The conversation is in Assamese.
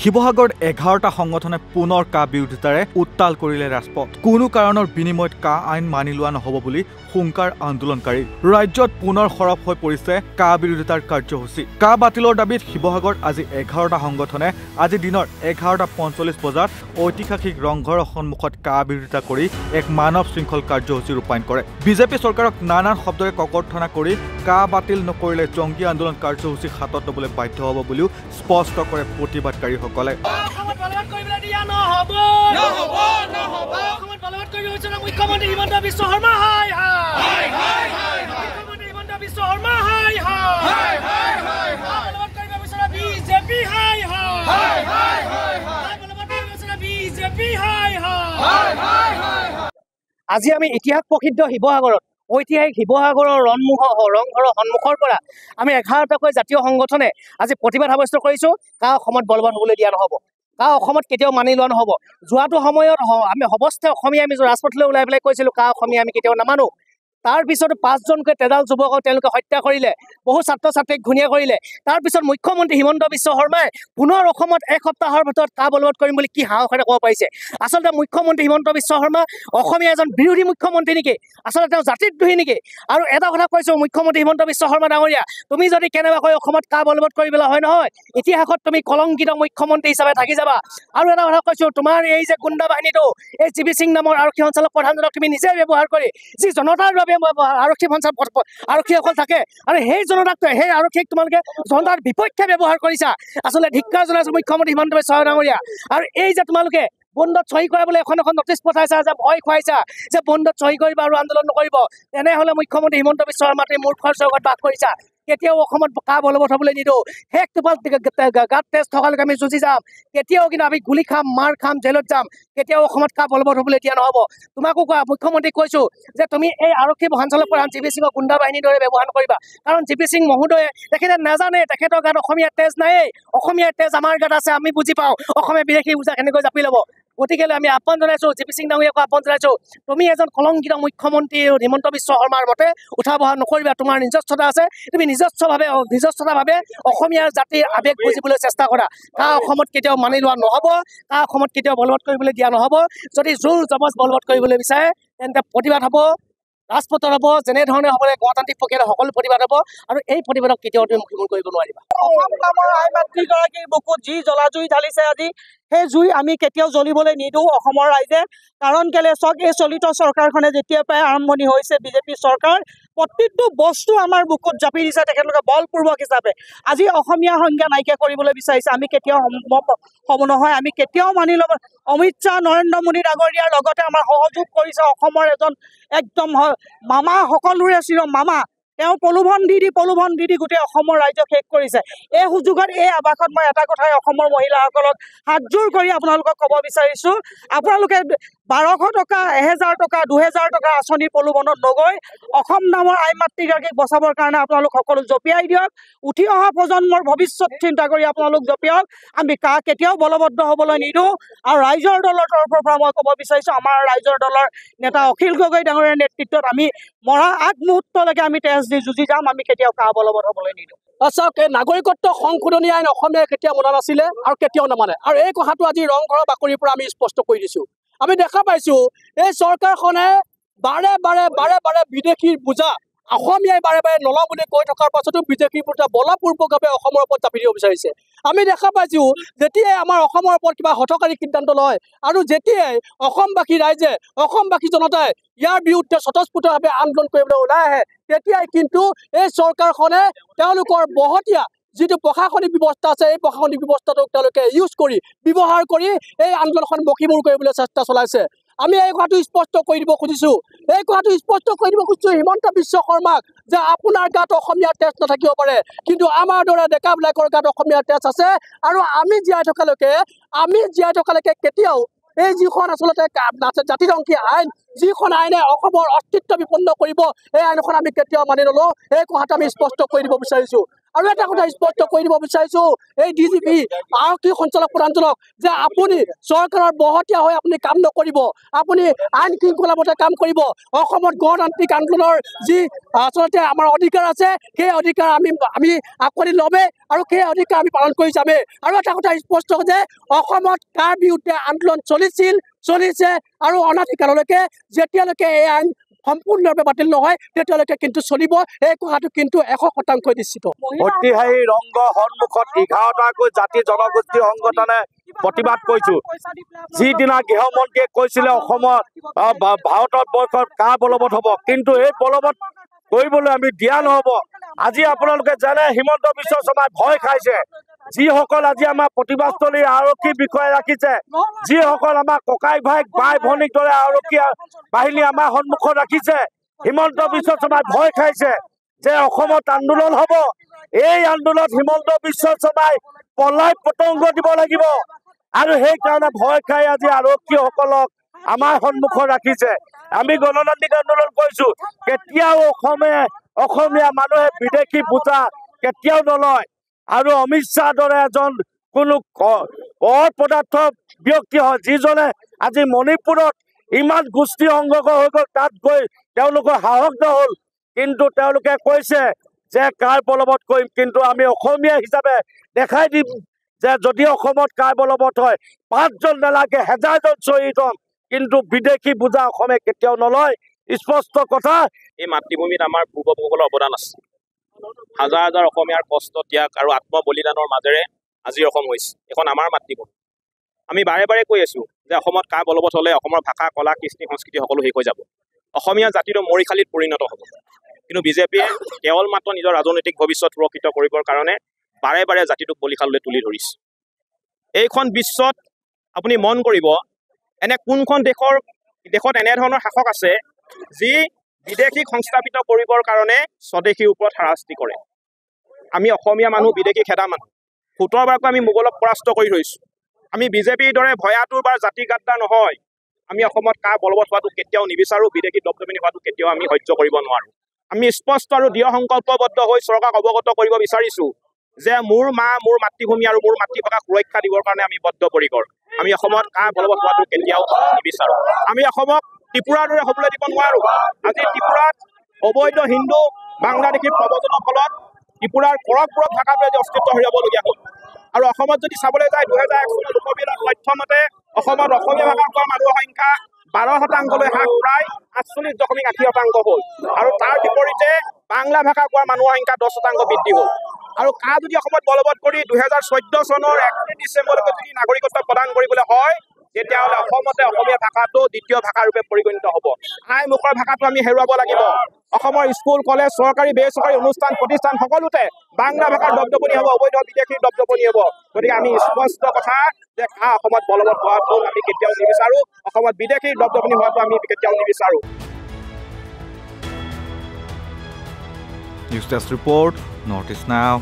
শিৱসাগৰত 11টা সংগঠনে পুনৰ কা বিৰোধিতাৰে উত্তাল কৰিলে ৰাজপথ। কোনো কাৰণৰ বিনিময়ত কা আইন মানি লোৱা নহ'ব বুলি হুংকাৰ আন্দোলনকাৰী। ৰাজ্যত পুনৰ সৰব হৈ পৰিছে কা বিৰোধিতাৰ কাৰ্যসূচী। কা বাতিলৰ দাবীত শিৱসাগৰত আজি 11টা সংগঠনে আজি দিনৰ 11:45 বজাত ঐতিহাসিক ৰংঘৰৰ সন্মুখত কা বিৰোধিতা কৰি এক মানৱ শৃংখল কাৰ্যসূচী ৰূপায়ণ কৰে। বিজেপি চৰকাৰক নানান শব্দৰে ককৰ্থনা কৰি কা বাতিল নকৰিলে জংগী আন্দোলন কাৰ্যসূচী হাতত ল'বলৈ বাধ্য হ'ব বুলিও স্পষ্ট কৰে প্ৰতিবাদকাৰীসকলে। মুখ্যমন্ত্ৰী হিমন্ত বিশ্ব শৰ্মা আজি আমি ইতিহাস প্ৰসিদ্ধ শিৱসাগৰত ঐতিহাসিক শিৱসাগৰৰ ৰংঘৰৰ সন্মুখৰ পৰা আমি 11টাকৈ জাতীয় সংগঠনে আজি প্ৰতিবাদ সাব্যস্ত কৰিছোঁ। কা অসমত বলবৎ হ'বলৈ দিয়া নহ'ব। কা অসমত কেতিয়াও মানি লোৱা নহ'ব। যোৱাটো সময়ত আমি সবস্তে অসমীয়া আমি ৰাজপথলৈ ওলাই পেলাই কৈছিলোঁ কা অসমীয়া আমি কেতিয়াও নামানো। তাৰপিছত 5জনকৈ তেজাল যুৱকক তেওঁলোকে হত্যা কৰিলে, বহু ছাত্ৰ ছাত্ৰীক ঘূণীয়া কৰিলে। তাৰপিছত মুখ্যমন্ত্ৰী হিমন্ত বিশ্ব শৰ্মাই পুনৰ অসমত এসপ্তাহৰ ভিতৰত কা বলবৎ কৰিম বুলি কি সাহসেৰে ক'ব পাৰিছে? আচলতে মুখ্যমন্ত্ৰী হিমন্ত বিশ্ব শৰ্মা অসমীয়া এজন বিৰোধী মুখ্যমন্ত্ৰী নেকি? আচলতে তেওঁ জাতিদ্ৰোহী নেকি? আৰু এটা কথা কৈছোঁ, মুখ্যমন্ত্ৰী হিমন্ত বিশ্ব শৰ্মা ডাঙৰীয়া, তুমি যদি কেনেবাকৈ অসমত কা বলবৎ কৰিবলৈ হয় নহয়, ইতিহাসত তুমি কলংকিত মুখ্যমন্ত্ৰী হিচাপে থাকি যাবা। আৰু এটা কথা কৈছোঁ, তোমাৰ এই যে গুণ্ডা বাহিনীটো, এই জিবি সিং নামৰ আৰক্ষী সঞ্চালক প্ৰধানজনক তুমি নিজে ব্যৱহাৰ কৰি যি জনতাৰ বাবে আৰক্ষীসকল থাকে আৰু সেই জনতাক সেই আৰক্ষীক তোমালোকে জনতাৰ বিপক্ষে ব্যৱহাৰ কৰিছা। আচলতে ধিক্কাৰ জনাইছোঁ মুখ্যমন্ত্ৰী হিমন্ত বিশ্ব শৰ্মা ডাঙৰীয়া। আৰু এই যে তোমালোকে বন্ধত চহী কৰাবলৈ এখন নটিচ পঠাইছা, যে ভয় খুৱাইছা যে বন্ধত চহী কৰিবা আৰু আন্দোলন নকৰিব, তেনেহ'লে মুখ্যমন্ত্ৰী হিমন্ত বিশ্ব শৰ্মা তুমি মূৰ্খৰ স্বৰ্গত বাস কৰিছা। কেতিয়াও অসমত কা বলবৎ হ'বলৈ নিদিওঁ। শেষ টোপাল গাত তেজ থকালৈকে আমি যুঁজি যাম। কেতিয়াও কিন্তু আমি গুলি খাম, মাৰ খাম, জেলত যাম। কেতিয়াও অসমত কা বলবৎ হ'বলৈ দিয়া নহ'ব। তোমাকো কোৱা মুখ্যমন্ত্ৰীক কৈছোঁ যে তুমি এই আৰক্ষী সঞ্চালক প্ৰধান জিবি সিঙক গুণ্ডা বাহিনীৰ দৰে ব্যৱহাৰ নকৰিবা। কাৰণ জিবি সিং মহোদয়ে তেখেতে নাজানে তেখেতৰ গাত অসমীয়া তেজ নায়েই। অসমীয়া তেজ আমাৰ গাত আছে, আমি বুজি পাওঁ অসমীয়া বিদেশী পূজা কেনেকৈ জাপি ল'ব। গতিকে আমি আহ্বান জনাইছোঁ, জিবি সিং ডাঙৰীয়াক আহ্বান জনাইছোঁ, তুমি এজন কলংকিত মুখ্যমন্ত্ৰী হিমন্ত বিশ্ব শৰ্মাৰ মতে উঠা বহা নকৰিবা। তোমাৰ নিজস্বতা আছে, তুমি নিজস্বতাভাৱে অসমীয়াৰ জাতিৰ আৱেগ বুজিবলৈ চেষ্টা কৰা। কা অসমত কেতিয়াও মানি লোৱা নহ'ব। কা অসমত কেতিয়াও বলবৎ কৰিবলৈ দিয়া নহ'ব। যদি জোৰ জবজ বলবৎ কৰিবলৈ বিচাৰে তেন্তে প্ৰতিবাদ হ'ব, ৰাজপথত হ'ব, যেনেধৰণে হ'বলৈ গণতান্ত্ৰিক প্ৰক্ৰিয়াত সকলো প্ৰতিবাদ হ'ব। আৰু এই প্ৰতিবাদক কেতিয়াও তুমি মুখিমুখি কৰিব নোৱাৰিবা। অসম নামৰ আই মাতৃগৰাকীৰ বুকুত যি জ্বলা জুই ঢালিছে আজি, সেই জুই আমি কেতিয়াও জ্বলিবলৈ নিদিওঁ অসমৰ ৰাইজে। কাৰণ কেলে চাওক, এই চলিত চৰকাৰখনে যেতিয়াৰ পৰাই আৰম্ভণি হৈছে বিজেপি চৰকাৰ, প্ৰতিটো বস্তু আমাৰ বুকুত জাপি দিছে তেখেতলোকে বলপূৰ্বক হিচাপে। আজি অসমীয়া সংজ্ঞা নাইকিয়া কৰিবলৈ বিচাৰিছে, আমি কেতিয়াও হ'ব নহয়। আমি কেতিয়াও মানি ল'ব। অমিত শ্বাহ, নৰেন্দ্ৰ মোদী ডাঙৰীয়াৰ লগতে আমাৰ সহযোগ কৰিছে অসমৰ এজন একদম মামা, সকলোৰে চিৰ মামা। তেওঁ প্ৰলোভন দি গোটেই অসমৰ ৰাইজক শেষ কৰিছে। এই সুযোগত এই আৱাসত মই এটা কথাই অসমৰ মহিলাসকলক হাতযোৰ কৰি আপোনালোকক ক'ব বিচাৰিছোঁ, আপোনালোকে 1200 টকা, 1000 টকা, 2000 টকা আঁচনিৰ প্ৰলোভনত নগৈ অসম নামৰ আই মাতৃগৰাকীক বচাবৰ কাৰণে আপোনালোক সকলো জঁপিয়াই দিয়ক। উঠি অহা প্ৰজন্মৰ ভৱিষ্যত চিন্তা কৰি আপোনালোক জঁপিয়াওক। আমি কা কেতিয়াও বলবদ্ধ হ'বলৈ নিদিওঁ। আৰু ৰাইজৰ দলৰ তৰফৰ পৰা মই ক'ব বিচাৰিছোঁ, আমাৰ ৰাইজৰ দলৰ নেতা অখিল গগৈ ডাঙৰীয়াৰ নেতৃত্বত আমি মৰা আগমুহূৰ্তলৈকে আমি তেজ দি যুঁজি যাম। আমি কেতিয়াও কা বলবৎ হ'বলৈ নিদিওঁ। চাওক, এই নাগৰিকত্ব সংশোধনী আইন অসমীয়াই কেতিয়াও মনা নাছিলে আৰু কেতিয়াও নামানে। আৰু এই কথাটো আজি ৰংঘৰৰ বাকৰিৰ পৰা আমি স্পষ্ট কৰি দিছোঁ। আমি দেখা পাইছোঁ এই চৰকাৰখনে বাৰে বাৰে বিদেশীৰ বোজা অসমীয়াই বাৰে নলওঁ বুলি কৈ থকাৰ পাছতো বিদেশীৰ বোজা বলপূৰ্বকভাৱে অসমৰ ওপৰত জাপি দিব বিচাৰিছে। আমি দেখা পাইছোঁ যেতিয়াই আমাৰ অসমৰ ওপৰত কিবা হঠকাৰী সিদ্ধান্ত লয় আৰু যেতিয়াই অসমবাসী ৰাইজে, অসমবাসী জনতাই ইয়াৰ বিৰুদ্ধে স্বতঃস্ফূৰ্তভাৱে আন্দোলন কৰিবলৈ ওলাই আহে, তেতিয়াই কিন্তু এই চৰকাৰখনে তেওঁলোকৰ বহতীয়া যিটো প্ৰশাসনিক ব্যৱস্থা আছে, এই প্ৰশাসনিক ব্যৱস্থাটোক তেওঁলোকে ব্যৱহাৰ কৰি এই আন্দোলনখন মষিমূৰ কৰিবলৈ চেষ্টা চলাইছে। আমি এই কথাটো স্পষ্ট কৰি দিব খুজিছোঁ, হিমন্ত বিশ্ব শৰ্মাক, যে আপোনাৰ গাত অসমীয়া তেজ নাথাকিব পাৰে, কিন্তু আমাৰ দৰে ডেকাবিলাকৰ গাত অসমীয়া তেজ আছে। আৰু আমি জীয়াই থকালৈকে কেতিয়াও এই যিখন আচলতে জাতিধ্বংসী আইন, যিখন আইনে অসমৰ অস্তিত্ব বিপন্ন কৰিব, এই আইনখন আমি কেতিয়াও মানি নলওঁ। এই কথাটো আমি স্পষ্ট কৰি দিব বিচাৰিছোঁ। আৰু এটা কথা স্পষ্ট কৰি দিব বিচাৰিছো এই ডিজিপি আৰক্ষী সঞ্চালক প্ৰধানজনক যে আপুনি চৰকাৰৰ বহতীয়া হৈ আপুনি কাম নকৰিব, আপুনি আইন শৃংখলা মতে কাম কৰিব। অসমত গণতান্ত্ৰিক আন্দোলনৰ যি আচলতে আমাৰ অধিকাৰ আছে সেই অধিকাৰ আমি আকোৱালি ল'মে আৰু সেই অধিকাৰ আমি পালন কৰি যামে। আৰু এটা কথা স্পষ্ট যে অসমত কাৰ বিৰুদ্ধে আন্দোলন চলিছে আৰু অনাধিকাৰলৈকে যেতিয়ালৈকে এই আইন সম্পূৰ্ণৰূপে বাতিল নহয় তেতিয়ালৈকে কিন্তু চলিব। এই কথাটো কিন্তু 100% নিশ্চিত। ঐতিহাসিক ৰংঘ সন্মুখত 11টাকৈ জাতি জনগোষ্ঠী সংগঠনে প্ৰতিবাদ কৰিছো। যিদিনা গৃহমন্ত্ৰীয়ে কৈছিলে অসমত ভাৰতবৰ্ষত কা বলবৎ হ'ব, কিন্তু এই বলবৎ কৰিবলৈ আমি দিয়া নহ'ব। আজি আপোনালোকে জানে হিমন্ত বিশ্ব শৰ্মাই ভয় খাইছে। যিসকল আজি আমাৰ প্ৰতিবাদস্থলীৰ আৰক্ষী বিষয়া ৰাখিছে, যিসকল আমাৰ ককাই ভাইক বাই ভনীক দৰে আৰক্ষী বাহিনী আমাৰ সন্মুখত ৰাখিছে, হিমন্ত বিশ্ব শৰ্মাই ভয় খাইছে যে অসমত আন্দোলন হ'ব। এই আন্দোলনত হিমন্ত বিশ্ব শৰ্মাই পলাই পতংগ দিব লাগিব আৰু সেইকাৰণে ভয় খাই আজি আৰক্ষীসকলক আমাৰ সন্মুখত ৰাখিছে। আমি গণতান্ত্ৰিক আন্দোলন কৰিছো। কেতিয়াও অসমীয়া মানুহে বিদেশী বুজা কেতিয়াও নলয় আৰু অমিত শ্বাহৰ দৰে এজন কোনো অপদাৰ্থ ব্যক্তি হয় যিজনে আজি মণিপুৰত ইমান গোষ্ঠী সংঘৰ্ষ হৈ গ'ল, তাত গৈ তেওঁলোকৰ সাহস নহ'ল, কিন্তু তেওঁলোকে কৈছে যে কাৰ বলবৎ কৰিম। কিন্তু আমি অসমীয়া হিচাপে দেখাই দিম যে যদি অসমত কাৰ বলবৎ হয় 5জন নালাগে 1000জন শ্বহীদ হ'ম, কিন্তু বিদেশী বুজা অসমে কেতিয়াও নলয়। স্পষ্ট কথা। এই মাতৃভূমিত আমাৰ পূৰ্বপুৰুষসকলৰ অৱদান আছে। হাজাৰ হাজাৰ অসমীয়াৰ কষ্ট ত্যাগ আৰু আত্মবলিদানৰ মাজেৰে আজি অসম হৈছে। এখন আমাৰ মাতৃভূমি। আমি বাৰে বাৰে কৈ আছো যে অসমত কা বলবৎ হ'লে অসমৰ ভাষা কলা কৃষ্টি সংস্কৃতি সকলো শেষ হৈ যাব, অসমীয়া জাতিটো মৰিশালীত পৰিণত হ'ব। কিন্তু বিজেপিয়ে কেৱল মাত্ৰ নিজৰ ৰাজনৈতিক ভৱিষ্যত সুৰক্ষিত কৰিবৰ কাৰণে বাৰে বাৰে জাতিটোক বলিশাললৈ তুলি ধৰিছে। এইখন বিশ্বত আপুনি মন কৰিব, এনে কোনখন দেশত এনেধৰণৰ শাসক আছে যি বিদেশীক সংস্থাপিত কৰিবৰ কাৰণে স্বদেশীৰ ওপৰত হাৰাশাস্তি কৰে। আমি অসমীয়া মানুহ বিদেশী খেদা মানুহ। 17 বাৰকৈ আমি মোগলক পৰাস্ত কৰি থৈছোঁ। আমি বিজেপিৰ দৰে ভয়াতুৰ বা জাতি গাদ্দাৰ নহয়। আমি অসমত কা বলবৎ হোৱাটো কেতিয়াও নিবিচাৰোঁ, বিদেশী দপদপনি হোৱাটো কেতিয়াও আমি সহ্য কৰিব নোৱাৰোঁ। আমি স্পষ্ট আৰু দৃঢ় সংকল্পবদ্ধ হৈ চৰকাৰক অৱগত কৰিব বিচাৰিছোঁ যে মোৰ মাতৃভূমি আৰু মোৰ মাতৃভাষাক সুৰক্ষা দিবৰ কাৰণে আমি বদ্ধপৰিকৰ। আমি অসমত কা বলবৎ হোৱাটো কেতিয়াও নিবিচাৰোঁ। আমি অসমক ত্ৰিপুৰাৰ দৰে হ'বলৈ দিব নোৱাৰোঁ। আজি ত্ৰিপুৰাত অবৈধ হিন্দু বাংলাদেশীৰ প্ৰৱজনৰ ফলত ত্ৰিপুৰাৰ কৰকপুৰক ভাষাটোৱে আজি অস্তিত্ব হেৰুৱাবলগীয়া হ'ল। আৰু অসমত যদি চাবলৈ যায় 2001 চনৰ লোকপিয়লৰ তথ্য মতে অসমত অসমীয়া ভাষা কোৱা মানুহৰ সংখ্যা 12% হ্ৰাস প্ৰায় 48.80% হ'ল। আৰু তাৰ বিপৰীতে বাংলা ভাষা কোৱা মানুহৰ সংখ্যা 10% বৃদ্ধি হ'ল। আৰু কা যদি অসমত বলবৎ কৰি 2014 চনৰ 31 ডিচেম্বৰলৈকে যদি নাগৰিকত্ব প্ৰদান কৰিবলৈ হয়, তেতিয়াহ'লে অসমতে অসমীয়া ভাষাটো দ্বিতীয় ভাষা ৰূপে পৰিগণিত হ'ব। মুখৰ ভাষাটো আমি হেৰুৱাব লাগিব। অসমৰ স্কুল কলেজ চৰকাৰী বেচৰকাৰী অনুষ্ঠান প্ৰতিষ্ঠান সকলোতে বাংলা ভাষাৰ দপদপনি হ'ব, অবৈধ বিদেশীৰ দপদপনি হ'ব। গতিকে আমি স্পষ্ট কথা যে কা অসমত বলবৎ হোৱাটো আমি কেতিয়াও নিবিচাৰোঁ, অসমত বিদেশীৰ দপদপনি হোৱাটো আমি কেতিয়াও নিবিচাৰোঁ। News desk report, north east নাও।